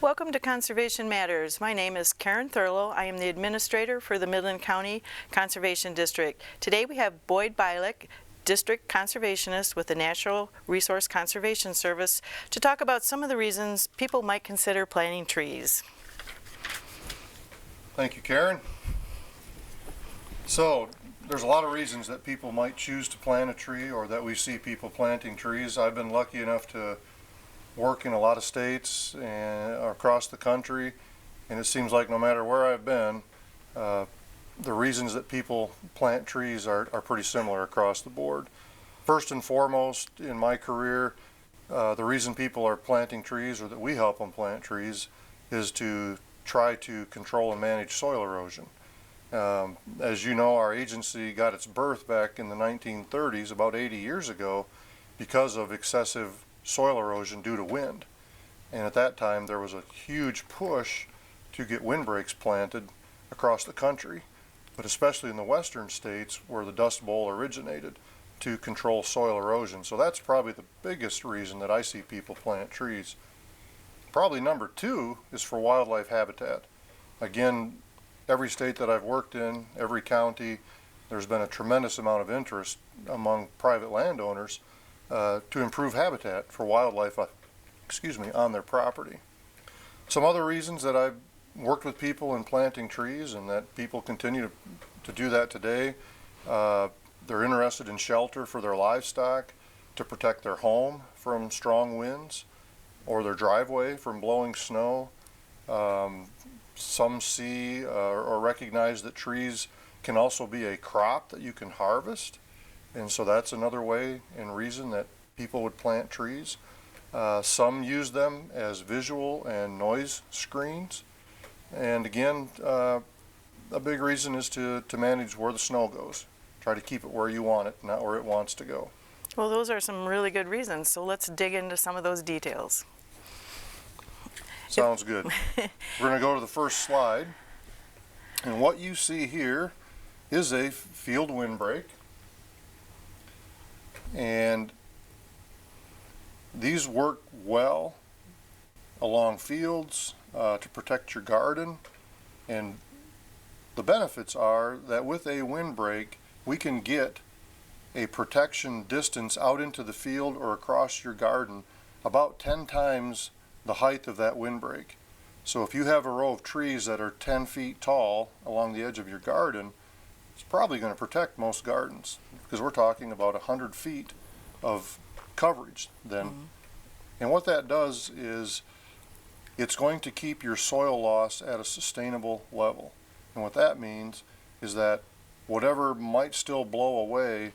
Welcome to Conservation Matters. My name is Karen Thurlow. I am the administrator for the Midland County Conservation District. Today we have Boyd Byelich, District Conservationist with the Natural Resource Conservation Service, to talk about some of the reasons people might consider planting trees. Thank you, Karen. So, there's a lot of reasons that people might choose to plant a tree, or that we see people planting trees. I've been lucky enough to work in a lot of states and across the country, and it seems like no matter where I've been, the reasons that people plant trees are pretty similar across the board. First and foremost, in my career, the reason people are planting trees, or that we help them plant trees, is to try to control and manage soil erosion. As you know, our agency got its birth back in the 1930s, about 80 years ago, because of excessive soil erosion due to wind. And at that time there was a huge push to get windbreaks planted across the country, but especially in the western states where the Dust Bowl originated, to control soil erosion. So that's probably the biggest reason that I see people plant trees. Probably number two is for wildlife habitat. Again, every state that I've worked in, every county, there's been a tremendous amount of interest among private landowners to improve habitat for wildlife, on their property. Some other reasons that I've worked with people in planting trees, and that people continue to do that today, they're interested in shelter for their livestock, to protect their home from strong winds, or their driveway from blowing snow. Some see or recognize that trees can also be a crop that you can harvest. And so that's another way and reason that people would plant trees. Some use them as visual and noise screens. And again, a big reason is to manage where the snow goes. Try to keep it where you want it, not where it wants to go. Well, those are some really good reasons, so let's dig into some of those details. Sounds good. We're going to go to the first slide. And what you see here is a field windbreak. And these work well along fields to protect your garden. And the benefits are that with a windbreak, we can get a protection distance out into the field or across your garden about 10 times the height of that windbreak. So if you have a row of trees that are 10 feet tall along the edge of your garden, it's probably going to protect most gardens, because we're talking about 100 feet of coverage then. Mm-hmm. And what that does is it's going to keep your soil loss at a sustainable level. And what that means is that whatever might still blow away,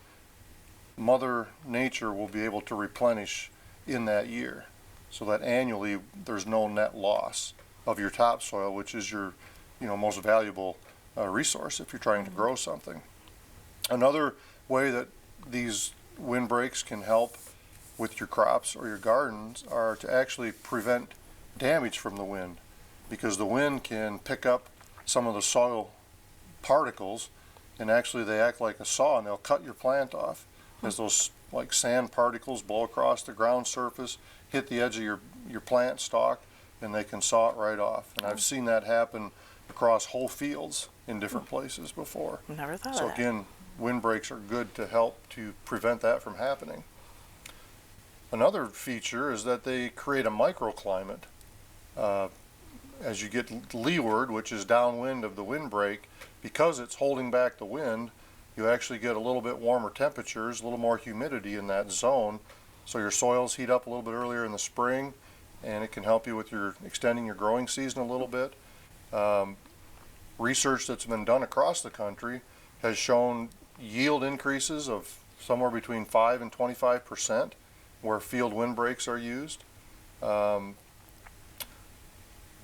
Mother Nature will be able to replenish in that year, so that annually there's no net loss of your topsoil, which is your most valuable resource if you're trying to grow something. Another way that these windbreaks can help with your crops or your gardens are to actually prevent damage from the wind, because the wind can pick up some of the soil particles, and actually they act like a saw and they'll cut your plant off as those like sand particles blow across the ground surface, hit the edge of your plant stalk, and they can saw it right off. And I've seen that happen across whole fields in different places before. Never thought of So that. again, windbreaks are good to help to prevent that from happening. Another feature is that they create a microclimate. As you get leeward, which is downwind of the windbreak, because it's holding back the wind, you actually get a little bit warmer temperatures, a little more humidity in that zone. So your soils heat up a little bit earlier in the spring, and it can help you with extending your growing season a little bit. Research that's been done across the country has shown yield increases of somewhere between 5 and 25% where field windbreaks are used. An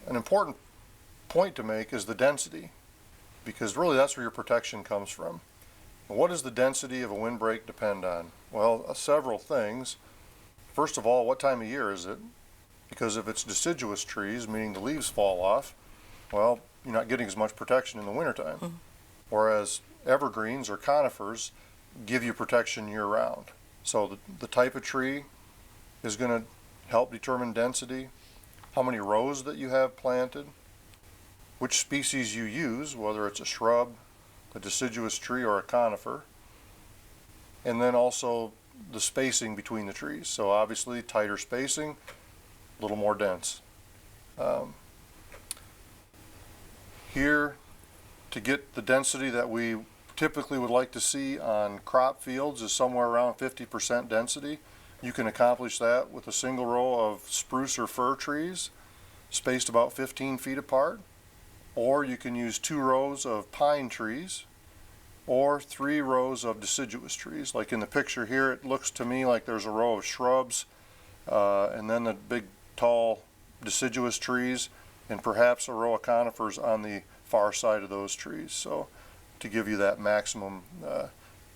important point to make is the density, because really that's where your protection comes from. And what does the density of a windbreak depend on? Well, several things. First of all, what time of year is it? Because if it's deciduous trees, meaning the leaves fall off, well, you're not getting as much protection in the wintertime. Mm-hmm. Whereas evergreens or conifers give you protection year-round. So the type of tree is going to help determine density. how many rows that you have planted, which species you use, whether it's a shrub, a deciduous tree, or a conifer, and then also the spacing between the trees. So obviously tighter spacing, a little more dense. Here, to get the density that we typically would like to see on crop fields is somewhere around 50% density. You can accomplish that with a single row of spruce or fir trees spaced about 15 feet apart, or you can use 2 rows of pine trees or 3 rows of deciduous trees. Like in the picture here, it looks to me like there's a row of shrubs and then the big tall deciduous trees, and perhaps a row of conifers on the far side of those trees, so to give you that maximum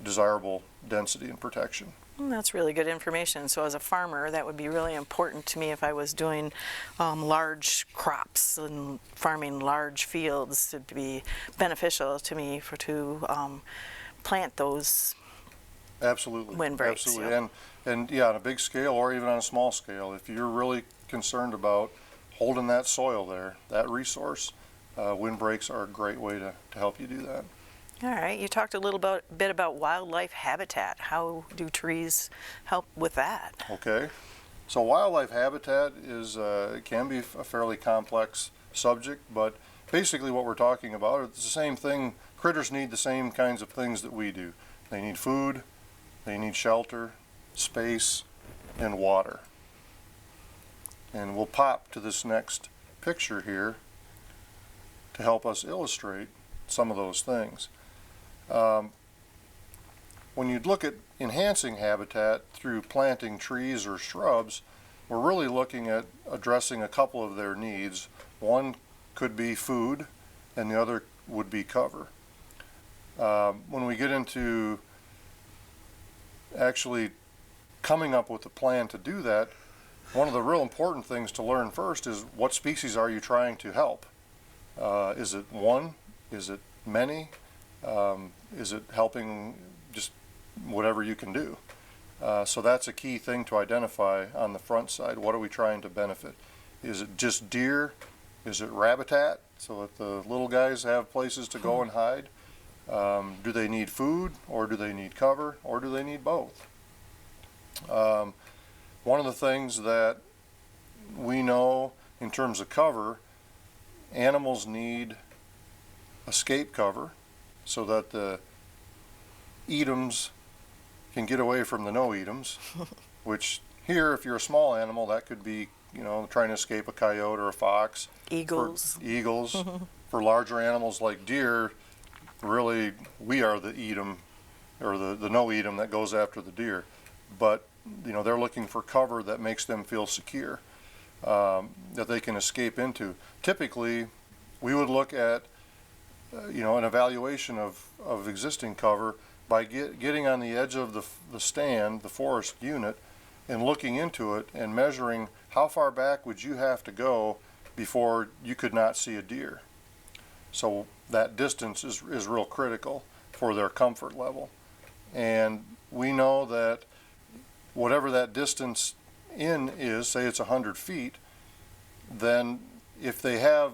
desirable density and protection. That's really good information. So as a farmer, that would be really important to me if I was doing large crops and farming large fields. It'd be beneficial to me to plant those Absolutely. windbreaks. Absolutely. Yeah. And yeah, on a big scale or even on a small scale, if you're really concerned about holding that soil there, that resource, windbreaks are a great way to help you do that. All right, you talked a little bit about wildlife habitat. How do trees help with that? Okay, so wildlife habitat is can be a fairly complex subject, but basically what we're talking about is the same thing. Critters need the same kinds of things that we do. They need food, they need shelter, space, and water. And we'll pop to this next picture here to help us illustrate some of those things. When you look at enhancing habitat through planting trees or shrubs, we're really looking at addressing a couple of their needs. One could be food, and the other would be cover. When we get into actually coming up with a plan to do that, one of the real important things to learn first is what species are you trying to help? Is it one? Is it many? Is it helping just whatever you can do? So that's a key thing to identify on the front side. What are we trying to benefit? Is it just deer? Is it rabbitat, so that the little guys have places to go and hide? Do they need food, or do they need cover, or do they need both? One of the things that we know in terms of cover, animals need escape cover so that the eatums can get away from the no-eatums, which here, if you're a small animal, that could be, you know, trying to escape a coyote or a fox. Eagles. For larger animals like deer, really, we are the eatum, or the no-eatum that goes after the deer. But, you know, they're looking for cover that makes them feel secure, that they can escape into. Typically, we would look at you know, an evaluation of existing cover by getting on the edge of the stand, the forest unit, and looking into it and measuring how far back would you have to go before you could not see a deer. So that distance is real critical for their comfort level. And we know that whatever that distance in is, say it's 100 feet, then if they have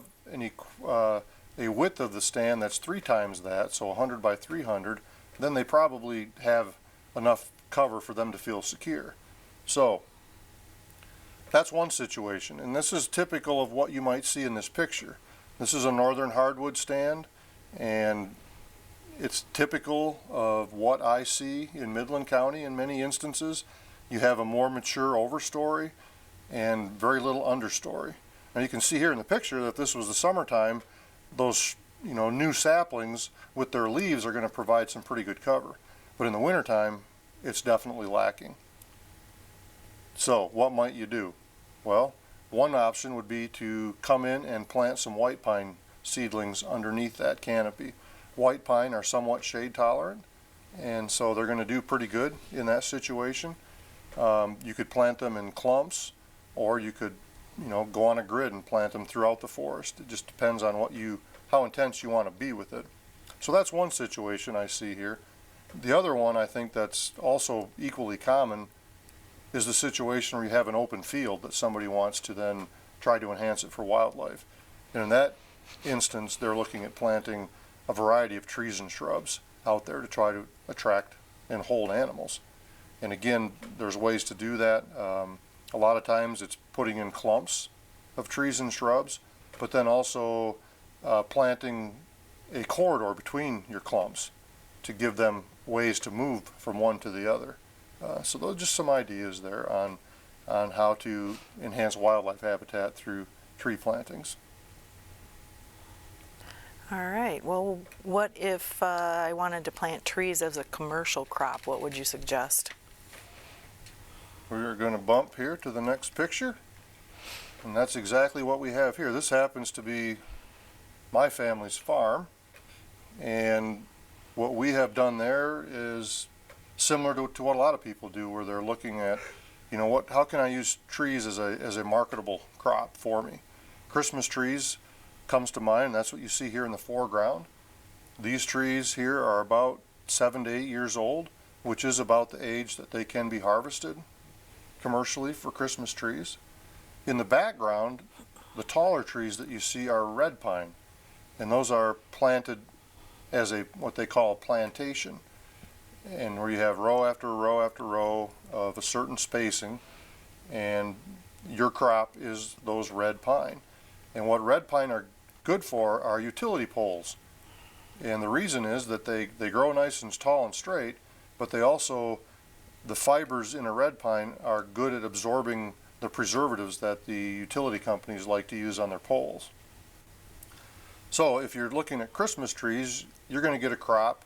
a width of the stand that's 3 times that, so 100 by 300, then they probably have enough cover for them to feel secure. So that's one situation, and this is typical of what you might see in this picture. This is a northern hardwood stand, and it's typical of what I see in Midland County in many instances. You have a more mature overstory and very little understory. Now you can see here in the picture that if this was the summertime, those, you know, new saplings with their leaves are going to provide some pretty good cover. But in the wintertime, it's definitely lacking. So what might you do? Well, one option would be to come in and plant some white pine seedlings underneath that canopy. White pine are somewhat shade tolerant, and so they're going to do pretty good in that situation. You could plant them in clumps, or you could, you know, go on a grid and plant them throughout the forest. It just depends on how intense you want to be with it. So that's one situation I see here. The other one I think that's also equally common is the situation where you have an open field that somebody wants to then try to enhance it for wildlife. And in that instance, they're looking at planting a variety of trees and shrubs out there to try to attract and hold animals. And again, there's ways to do that. A lot of times it's putting in clumps of trees and shrubs, but then also planting a corridor between your clumps to give them ways to move from one to the other. So those are just some ideas there on how to enhance wildlife habitat through tree plantings. All right. Well, what if I wanted to plant trees as a commercial crop? What would you suggest? We're going to bump here to the next picture, and that's exactly what we have here. This happens to be my family's farm, and what we have done there is similar to what a lot of people do, where they're looking at, you know, how can I use trees as a marketable crop for me? Christmas trees comes to mind. That's what you see here in the foreground. These trees here are about 7 to 8 years old, which is about the age that they can be harvested commercially for Christmas trees. In the background, the taller trees that you see are red pine, and those are planted as what they call a plantation, and where you have row after row after row of a certain spacing, and your crop is those red pine. And what red pine are good for are utility poles. And the reason is that they grow nice and tall and straight, but they also, the fibers in a red pine are good at absorbing the preservatives that the utility companies like to use on their poles. So if you're looking at Christmas trees, you're going to get a crop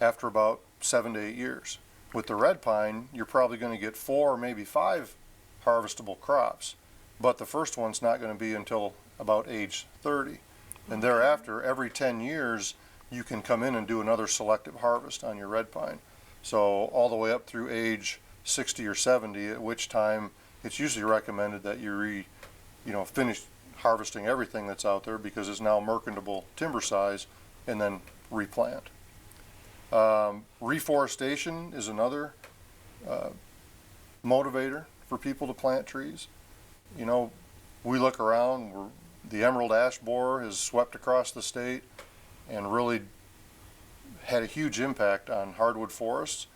after about 7 to 8 years. With the red pine, you're probably going to get 4 or maybe 5 harvestable crops, but the first one's not going to be until about age 30. And thereafter, every 10 years, you can come in and do another selective harvest on your red pine. So all the way up through age 60 or 70, at which time it's usually recommended that you finish harvesting everything that's out there because it's now merchantable timber size, and then replant. Reforestation is another motivator for people to plant trees. You know, we look around, the emerald ash borer has swept across the state and really had a huge impact on hardwood forests.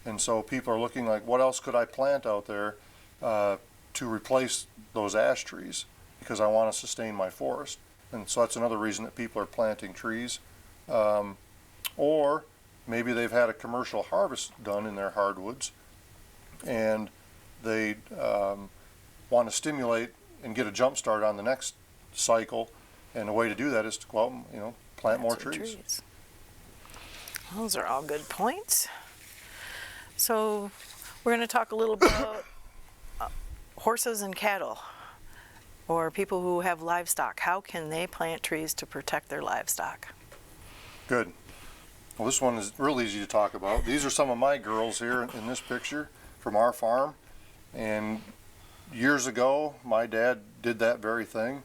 And so people are looking like, what else could I plant out there to replace those ash trees, because I want to sustain my forest. And so that's another reason that people are planting trees. Or maybe they've had a commercial harvest done in their hardwoods, and they want to stimulate and get a jump start on the next cycle, and the way to do that is to go out and plant more trees. Those are all good points. So we're going to talk a little bit about horses and cattle, or people who have livestock. How can they plant trees to protect their livestock? Good. Well, this one is real easy to talk about. These are some of my girls here in this picture from our farm, and years ago my dad did that very thing.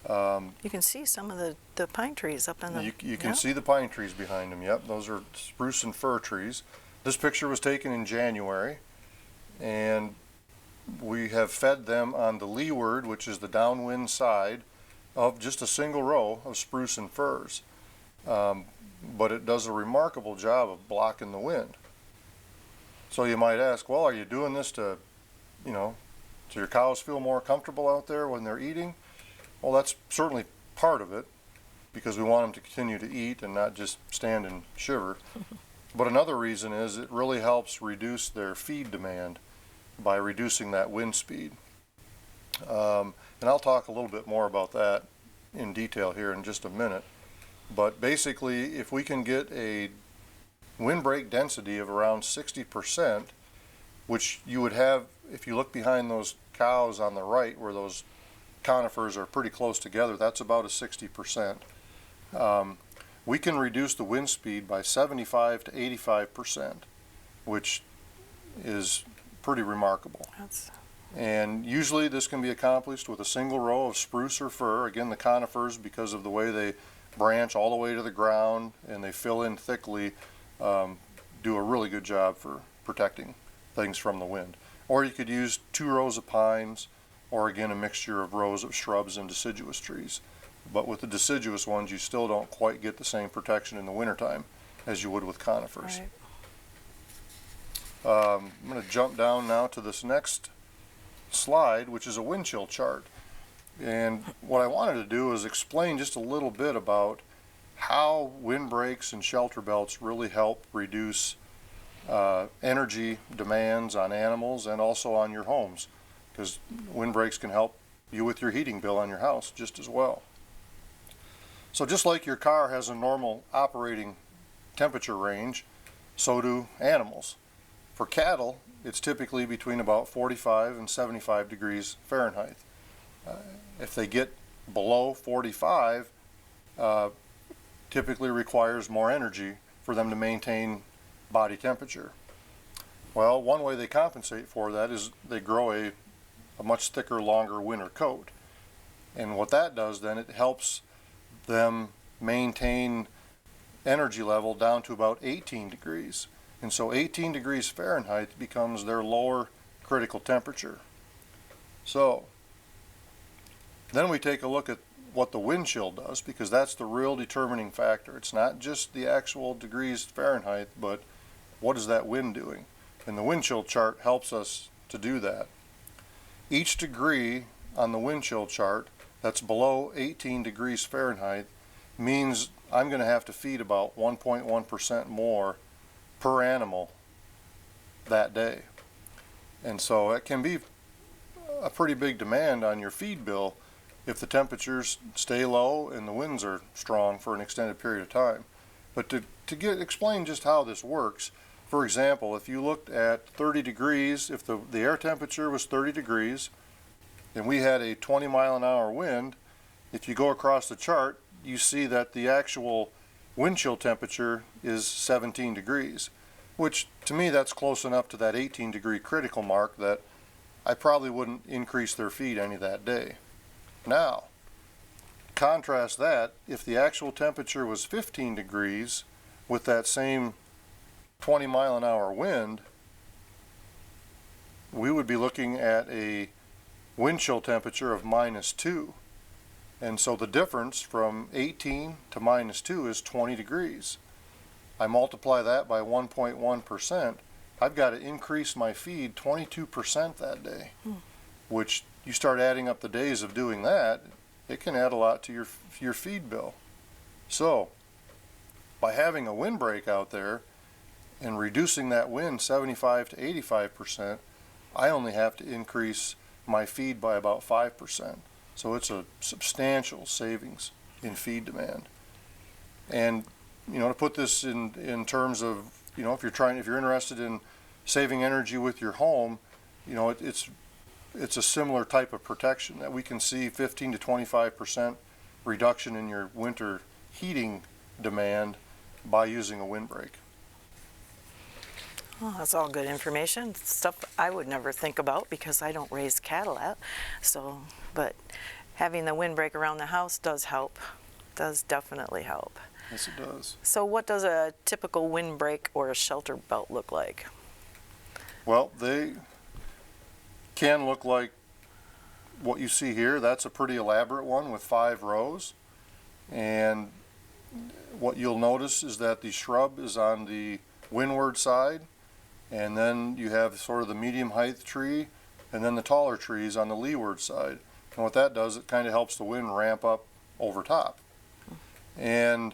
You can see some of the pine trees up in the... You can see the pine trees behind them, yep. Those are spruce and fir trees. This picture was taken in January, and we have fed them on the leeward, which is the downwind side, of just a single row of spruce and firs. But it does a remarkable job of blocking the wind. So you might ask, well, are you doing this to your cows feel more comfortable out there when they're eating? Well, that's certainly part of it, because we want them to continue to eat and not just stand and shiver. But another reason is it really helps reduce their feed demand by reducing that wind speed. And I'll talk a little bit more about that in detail here in just a minute. But basically, if we can get a windbreak density of around 60%, which you would have if you look behind those cows on the right where those conifers are pretty close together, that's about a 60%. We can reduce the wind speed by 75 to 85%, which is pretty remarkable. And usually this can be accomplished with a single row of spruce or fir. Again, the conifers, because of the way they branch all the way to the ground and they fill in thickly, do a really good job for protecting things from the wind. Or you could use 2 rows of pines, or again, a mixture of rows of shrubs and deciduous trees. But with the deciduous ones, you still don't quite get the same protection in the wintertime as you would with conifers. Right. I'm going to jump down now to this next slide, which is a wind chill chart. And what I wanted to do is explain just a little bit about how windbreaks and shelter belts really help reduce energy demands on animals and also on your homes, because windbreaks can help you with your heating bill on your house just as well. So just like your car has a normal operating temperature range, so do animals. For cattle, it's typically between about 45 and 75 degrees Fahrenheit. If they get below 45, typically requires more energy for them to maintain body temperature. Well, one way they compensate for that is they grow a much thicker, longer winter coat. And what that does then, it helps them maintain energy level down to about 18 degrees. And so 18 degrees Fahrenheit becomes their lower critical temperature. So then we take a look at what the wind chill does, because that's the real determining factor. It's not just the actual degrees Fahrenheit, but what is that wind doing? And the wind chill chart helps us to do that. Each degree on the wind chill chart that's below 18 degrees Fahrenheit means I'm going to have to feed about 1.1% more per animal that day. And so it can be a pretty big demand on your feed bill if the temperatures stay low and the winds are strong for an extended period of time. But to explain just how this works, for example, if you looked at 30 degrees, if the air temperature was 30 degrees and we had a 20-mile-an-hour wind, if you go across the chart, you see that the actual wind chill temperature is 17 degrees, which to me that's close enough to that 18-degree critical mark that I probably wouldn't increase their feed any that day. Now, contrast that, if the actual temperature was 15 degrees with that same 20-mile-an-hour wind, we would be looking at a wind chill temperature of -2. And so the difference from 18 to -2 is 20 degrees. I multiply that by 1.1%, I've got to increase my feed 22% that day, which you start adding up the days of doing that, it can add a lot to your feed bill. So by having a windbreak out there and reducing that wind 75 to 85%, I only have to increase my feed by about 5%. So it's a substantial savings in feed demand. And to put this in terms of, if you're interested in saving energy with your home, it's a similar type of protection that we can see 15 to 25% reduction in your winter heating demand by using a windbreak. Oh, that's all good information. Stuff I would never think about because I don't raise cattle out. So, but having the windbreak around the house does help. Does definitely help. Yes, it does. So what does a typical windbreak or a shelter belt look like? Well, they can look like what you see here. That's a pretty elaborate one with 5 rows. And what you'll notice is that the shrub is on the windward side, and then you have sort of the medium height tree, and then the taller trees on the leeward side. And what that does, it kind of helps the wind ramp up over top. And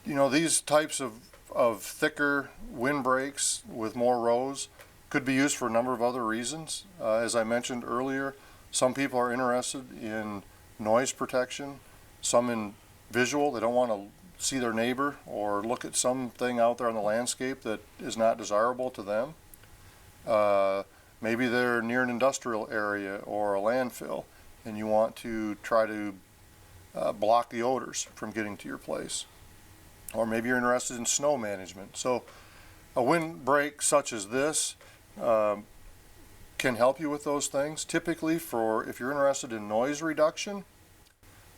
these types of thicker windbreaks with more rows could be used for a number of other reasons. As I mentioned earlier, some people are interested in noise protection, some in visual. They don't want to see their neighbor or look at something out there on the landscape that is not desirable to them. Maybe they're near an industrial area or a landfill and you want to try to block the odors from getting to your place. Or maybe you're interested in snow management. So a windbreak such as this can help you with those things. Typically, if you're interested in noise reduction,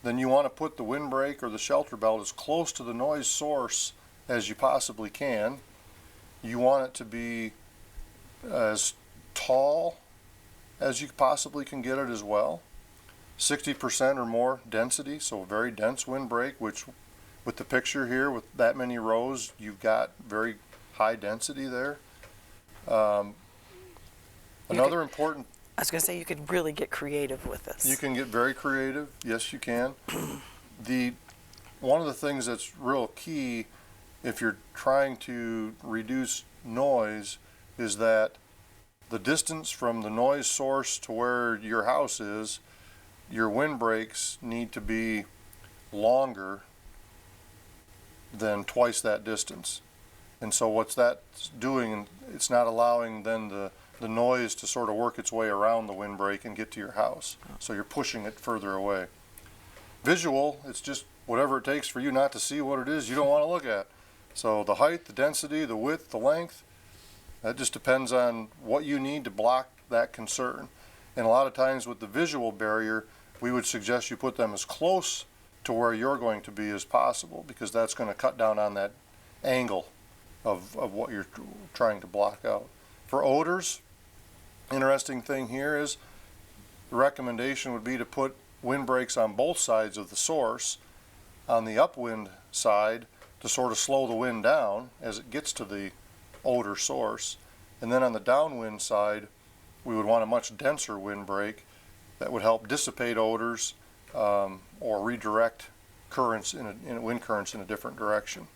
then you want to put the windbreak or the shelter belt as close to the noise source as you possibly can. You want it to be as tall as you possibly can get it as well. 60% or more density, so very dense windbreak, which with the picture here with that many rows, you've got very high density there. Another important, I was going to say you could really get creative with this. you can get very creative, yes you can. One of the things that's real key if you're trying to reduce noise is that the distance from the noise source to where your house is, your windbreaks need to be longer than twice that distance. And so what's that doing, it's not allowing then the noise to sort of work its way around the windbreak and get to your house. So you're pushing it further away. Visual, it's just whatever it takes for you not to see what it is you don't want to look at. So the height, the density, the width, the length, that just depends on what you need to block that concern. And a lot of times with the visual barrier, we would suggest you put them as close to where you're going to be as possible, because that's going to cut down on that angle of what you're trying to block out. For odors, interesting thing here is the recommendation would be to put windbreaks on both sides of the source. On the upwind side to sort of slow the wind down as it gets to the odor source, and then on the downwind side we would want a much denser windbreak that would help dissipate odors or redirect currents in wind currents in a different direction.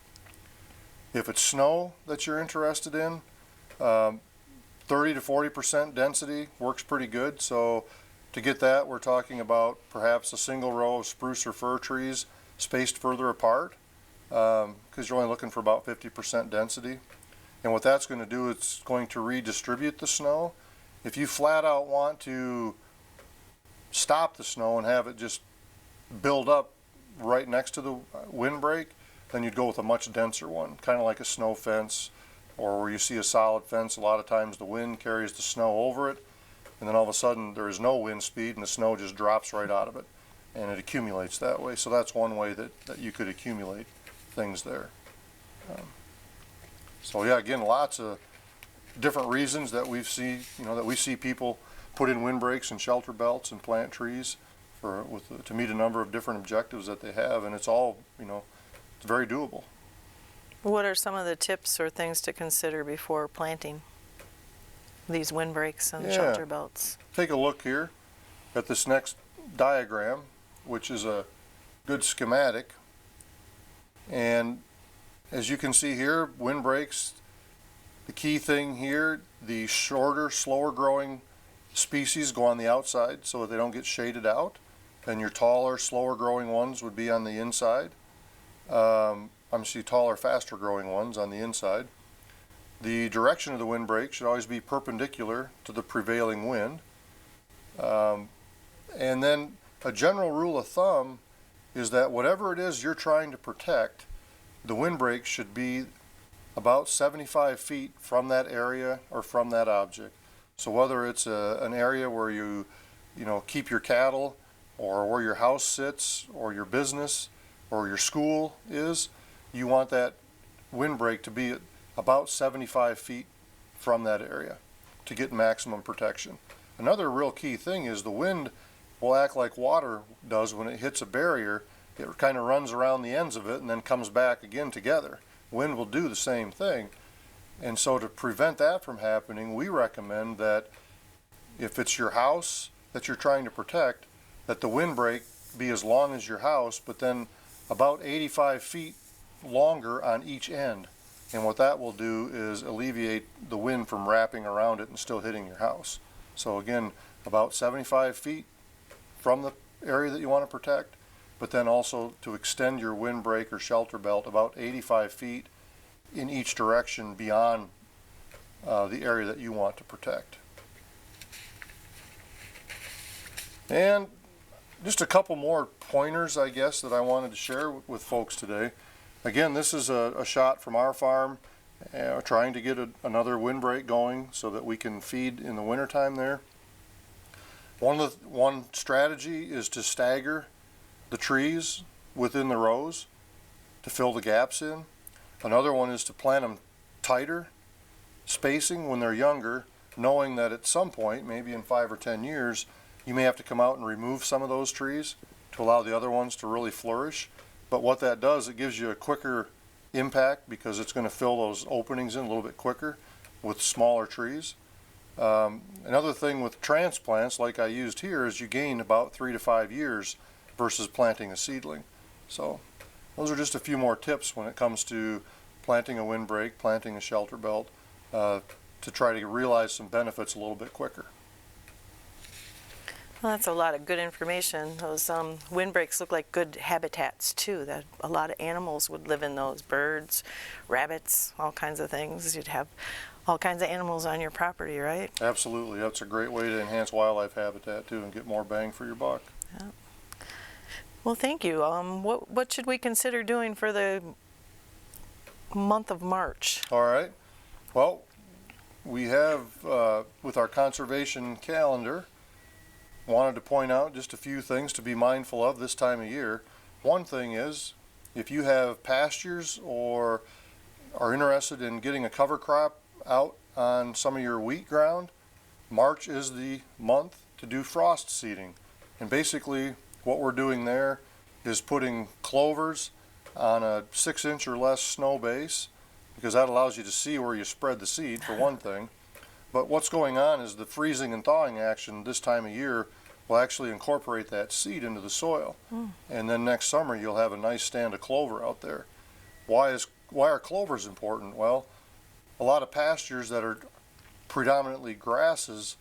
If it's snow that you're interested in, 30 to 40% density works pretty good. So to get that, we're talking about perhaps a single row of spruce or fir trees spaced further apart, because you're only looking for about 50% density. And what that's going to do, it's going to redistribute the snow. If you flat out want to stop the snow and have it just build up right next to the windbreak, then you'd go with a much denser one, kind of like a snow fence, or where you see a solid fence. A lot of times the wind carries the snow over it, and then all of a sudden there is no wind speed and the snow just drops right out of it, and it accumulates that way. So that's one way that you could accumulate things there. So yeah, again, lots of different reasons that we see people put in windbreaks and shelter belts and plant trees to meet a number of different objectives that they have, and it's all, it's very doable. What are some of the tips or things to consider before planting these windbreaks and shelter belts? Take a look here at this next diagram, which is a good schematic. And as you can see here, windbreaks, the key thing here, the shorter, slower growing species go on the outside so that they don't get shaded out, and your taller, slower growing ones would be on the inside. Taller, faster growing ones on the inside. The direction of the windbreak should always be perpendicular to the prevailing wind. And then a general rule of thumb is that whatever it is you're trying to protect, the windbreak should be about 75 feet from that area or from that object. So whether it's an area where you keep your cattle, or where your house sits, or your business, or your school is, you want that windbreak to be about 75 feet from that area to get maximum protection. Another real key thing is the wind will act like water does when it hits a barrier. It kind of runs around the ends of it and then comes back again together. Wind will do the same thing. And so to prevent that from happening, we recommend that if it's your house that you're trying to protect, that the windbreak be as long as your house, but then about 85 feet longer on each end. And what that will do is alleviate the wind from wrapping around it and still hitting your house. So again, about 75 feet from the area that you want to protect, but then also to extend your windbreak or shelter belt about 85 feet in each direction beyond the area that you want to protect. And just a couple more pointers, I guess, that I wanted to share with folks today. Again, this is a shot from our farm, trying to get another windbreak going so that we can feed in the wintertime there. One strategy is to stagger the trees within the rows to fill the gaps in. Another one is to plant them tighter spacing when they're younger, knowing that at some point, maybe in 5 or 10 years, you may have to come out and remove some of those trees to allow the other ones to really flourish. But what that does, it gives you a quicker impact because it's going to fill those openings in a little bit quicker with smaller trees. Another thing with transplants, like I used here, is you gain about 3 to 5 years versus planting a seedling. So those are just a few more tips when it comes to planting a windbreak, planting a shelter belt, to try to realize some benefits a little bit quicker. Well, that's a lot of good information. Those windbreaks look like good habitats too. That a lot of animals would live in those, birds, rabbits, all kinds of things. You'd have all kinds of animals on your property, right? Absolutely. That's a great way to enhance wildlife habitat too and get more bang for your buck. Yeah. Well, thank you. What should we consider doing for the month of March? All right. Well, we have, with our conservation calendar, wanted to point out just a few things to be mindful of this time of year. One thing is, if you have pastures or are interested in getting a cover crop out on some of your wheat ground, March is the month to do frost seeding. And basically what we're doing there is putting clovers on a 6-inch or less snow base, because that allows you to see where you spread the seed, for one thing. But what's going on is the freezing and thawing action this time of year will actually incorporate that seed into the soil. And then next summer you'll have a nice stand of clover out there. Why are clovers important? Well, a lot of pastures that are predominantly grasses,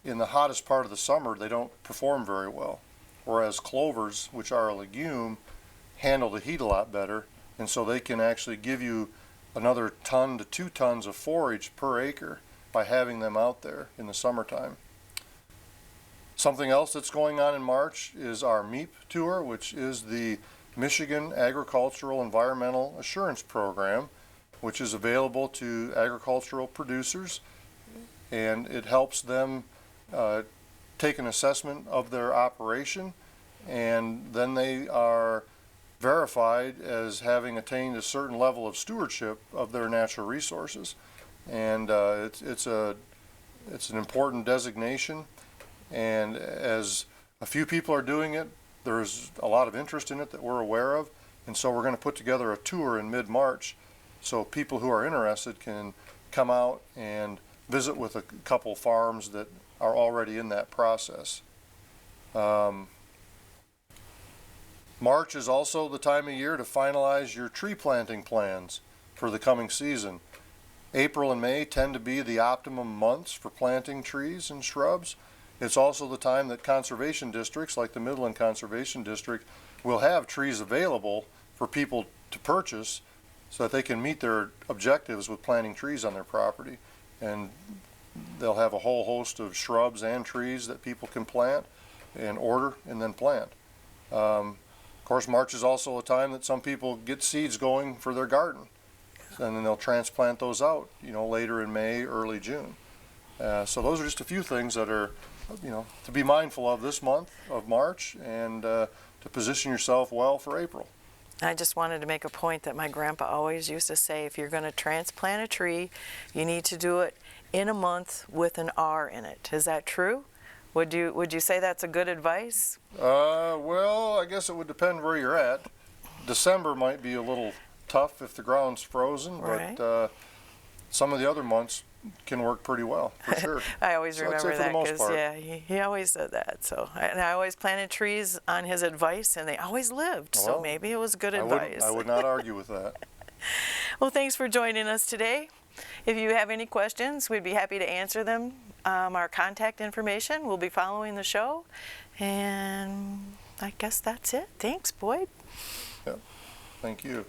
in the hottest part of the summer, they don't perform very well. Whereas clovers, which are a legume, handle the heat a lot better, and so they can actually give you another 1 to 2 tons of forage per acre by having them out there in the summertime. Something else that's going on in March is our MEEP tour, which is the Michigan Agricultural Environmental Assurance Program, which is available to agricultural producers, and it helps them take an assessment of their operation, and then they are verified as having attained a certain level of stewardship of their natural resources. And it's an important designation, and as a few people are doing it, there's a lot of interest in it that we're aware of, and so we're going to put together a tour in mid-March so people who are interested can come out and visit with a couple farms that are already in that process. March is also the time of year to finalize your tree planting plans for the coming season. April and May tend to be the optimum months for planting trees and shrubs. It's also the time that conservation districts, like the Midland Conservation District, will have trees available for people to purchase so that they can meet their objectives with planting trees on their property. And they'll have a whole host of shrubs and trees that people can plant and order and then plant. Of course, March is also a time that some people get seeds going for their garden, and then they'll transplant those out, later in May, early June. So those are just a few things that are, to be mindful of this month of March, and to position yourself well for April. I just wanted to make a point that my grandpa always used to say, if you're going to transplant a tree, you need to do it in a month with an R in it. Is that true? Would you say that's a good advice? Well, I guess it would depend where you're at. December might be a little tough if the ground's frozen, right. But some of the other months can work pretty well, for sure. I always So remember I'd say that for the most because, part. yeah, he always said that. So, and I always planted trees on his advice, and they always lived. So Well, maybe it was good advice. I would not argue with that. Well, thanks for joining us today. If you have any questions, we'd be happy to answer them. Our contact information will be following the show. And I guess that's it. Thanks, Boyd. Yep. Thank you.